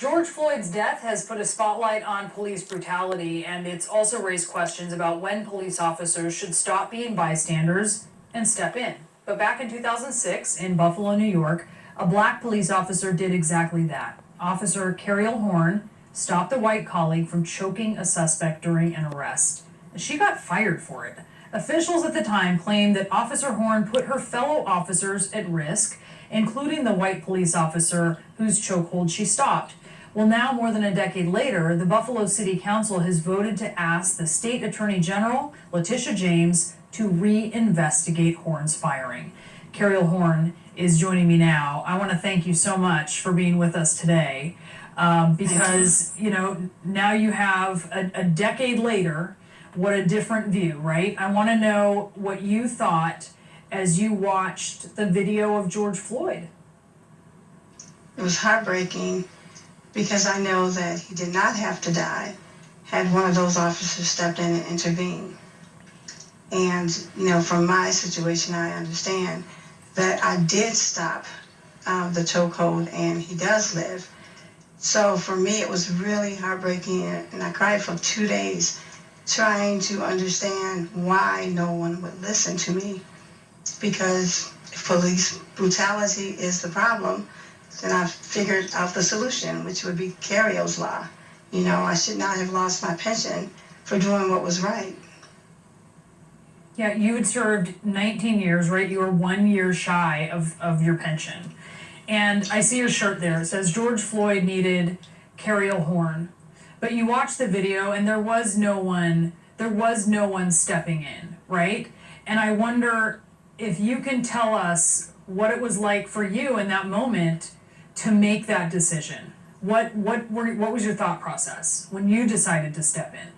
George Floyd's death has put a spotlight on police brutality, and it's also raised questions about when police officers should stop being bystanders and step in. But back in 2006, in Buffalo, New York, a black police officer did exactly that. Officer Carriel Horn stopped a white colleague from choking a suspect during an arrest. She got fired for it. Officials at the time claimed that Officer Horn put her fellow officers at risk, including the white police officer whose chokehold she stopped. Well, now, more than a decade later, the Buffalo City Council has voted to ask the State Attorney General, Letitia James, to reinvestigate Horn's firing. Carriel Horn is joining me now. I want to thank you so much for being with us today, because, now you have a decade later, what a different view, right? I want to know what you thought as you watched the video of George Floyd. It was heartbreaking because I know that he did not have to die had one of those officers stepped in and intervened. And, from my situation, I understand that I did stop the chokehold and he does live. So for me, it was really heartbreaking, and I cried for 2 days trying to understand why no one would listen to me. Because if police brutality is the problem, then I figured out the solution, which would be Carriel's law. I should not have lost my pension for doing what was right. Yeah, you had served 19 years, right? You were 1 year shy of your pension. And I see your shirt there. It says George Floyd needed Carriel Horn. But you watched the video and there was no one stepping in, right? And I wonder if you can tell us what it was like for you in that moment to make that decision. What was your thought process when you decided to step in?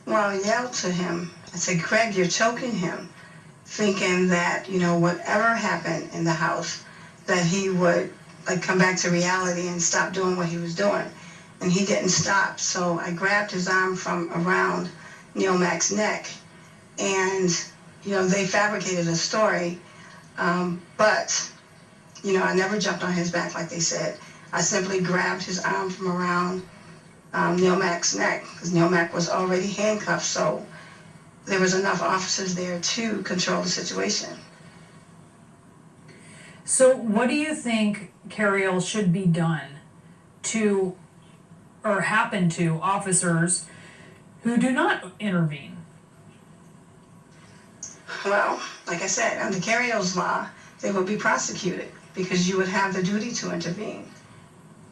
Well, I yelled to him. I said, "Craig, you're choking him," thinking that, whatever happened in the house, that he would come back to reality and stop doing what he was doing. And he didn't stop. So I grabbed his arm from around Neil Mack's neck, and, they fabricated a story. But I never jumped on his back like they said. I simply grabbed his arm from around Neil Mack's neck because Neil Mack was already handcuffed, so there was enough officers there to control the situation. So what do you think, Carriel, should be done to, or happen to, officers who do not intervene? Well, like I said, under Carriel's law, they would be prosecuted because you would have the duty to intervene.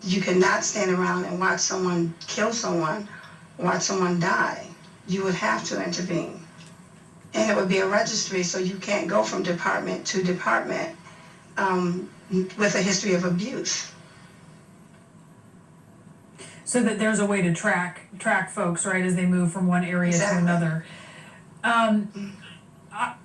You cannot stand around and watch someone kill someone, watch someone die. You would have to intervene. And it would be a registry, so you can't go from department to department with a history of abuse. So that there's a way to track folks, right, as they move from one area Exactly. to another.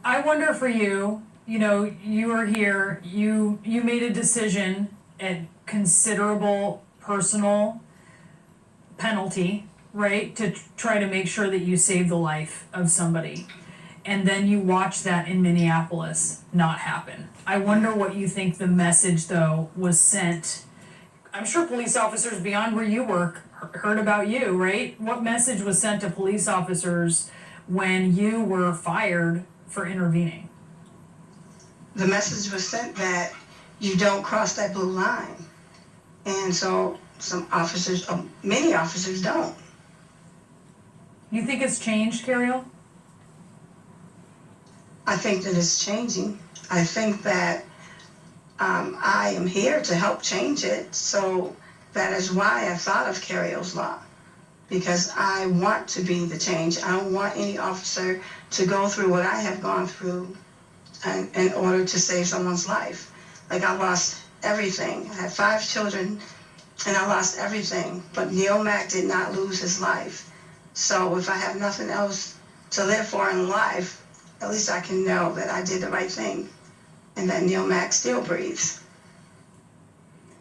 I wonder for you, you are here, you made a decision at considerable personal penalty, right, to try to make sure that you save the life of somebody. And then you watch that in Minneapolis not happen. I wonder what you think the message, though, was sent. I'm sure police officers beyond where you work heard about you, right? What message was sent to police officers when you were fired for intervening? The message was sent that you don't cross that blue line. And so many officers don't. You think it's changed, Carriel? I think that it's changing. I think that I am here to help change it. So that is why I thought of Carriel's law, because I want to be the change. I don't want any officer to go through what I have gone through in order to save someone's life. I lost everything. I had 5 children and I lost everything. But Neil Mack did not lose his life. So if I have nothing else to live for in life, at least I can know that I did the right thing and that Neil Mack still breathes.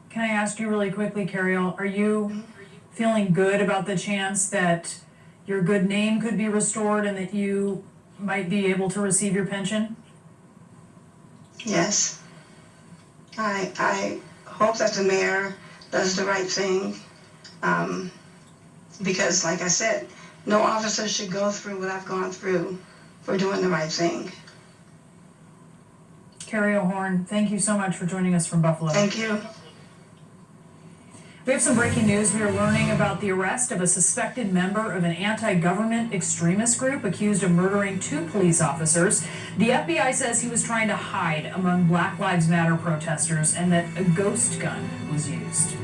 Can I ask you really quickly, Carriel, are you feeling good about the chance that your good name could be restored and that you might be able to receive your pension? Yes. I hope that the mayor does the right thing. Because like I said, no officer should go through what I've gone through for doing the right thing. Carrie O'Horn, thank you so much for joining us from Buffalo. Thank you. We have some breaking news. We are learning about the arrest of a suspected member of an anti-government extremist group accused of murdering 2 police officers. The FBI says he was trying to hide among Black Lives Matter protesters and that a ghost gun was used.